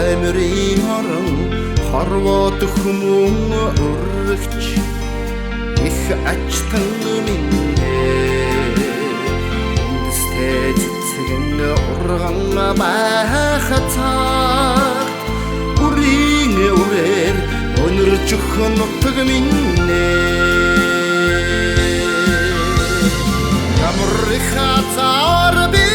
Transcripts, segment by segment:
Аймрын хорон хорвоод хүмүүн өргөч их ачтан минь үндэстэй цэцгэн урган байхацаад үрийн үрээр өнөржих нутаг минь ямар их хацаар би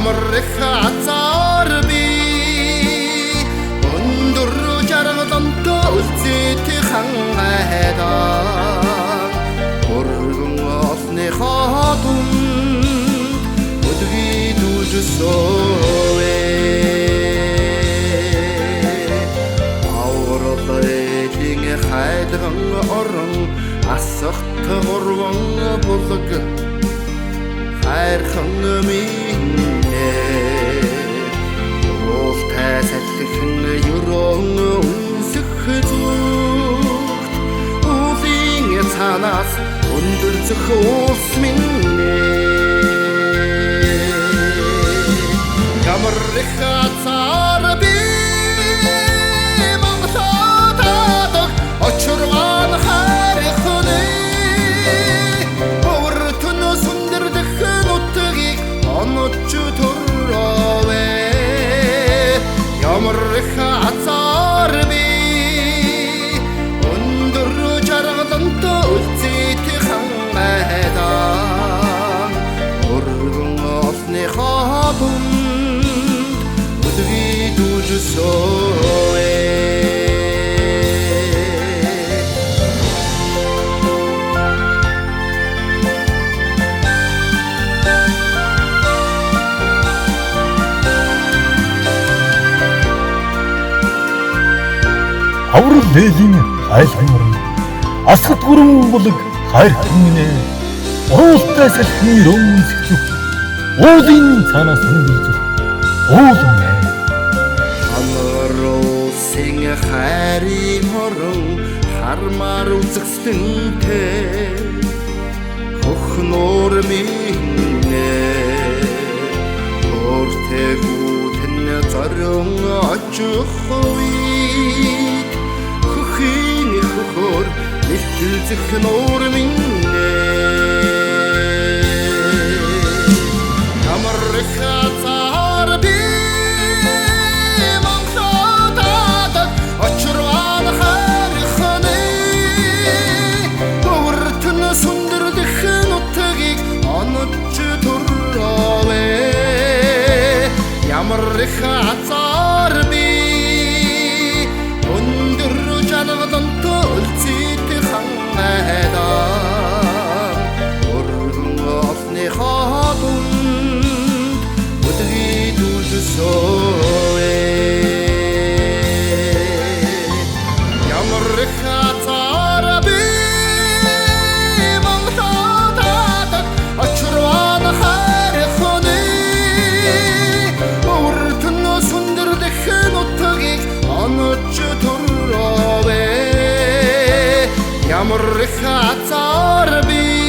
ямар их хацаар би өндөр жаргаланд үлзээтэй хайдаа өргөн олны хатун өдгий дүжсөөвэ авралын хайдган орон асахт горвон булг хайрхан минь Тасаллахын юрон үнсэх зүгт уулын цанаас өндөрцөх уус минь ямар их хацаар би Монголд очрван хайрхны өртөн сүндэрдэх нутгийг онож төрөвэ ямар их хацаар би өндөр жаргаланд үлзээтэй хайдаа өргөн олны хатун өдгий дүжсөөвэ Аврал лээлийн хайлхан орон асгад гүрэн булаг хайрхан минь уруултай салхины өмсөх уулын цаанаас өндөрцөх уулын Амруусын хайрын хорон хармаар үзэгсэнтэй хөхнөр минь өөртөөгүтэн зарон очихгүй хөхөр нэлтэлцэх нуур минь ямар их хацаар би Монголд очрван хайрхны өртөн сүндэрдэх нутгийг онож төрөвэ ямар их хацаар би өндөр жаргаланд үлзээтэй хайдаа өргөн олны хатун өдгий дүжсөөвэ ямар их хацаар би Монголд очрван хайрхны өртөн сүндэрдэх нутгийг онож төрөвэ ямар их хацаар би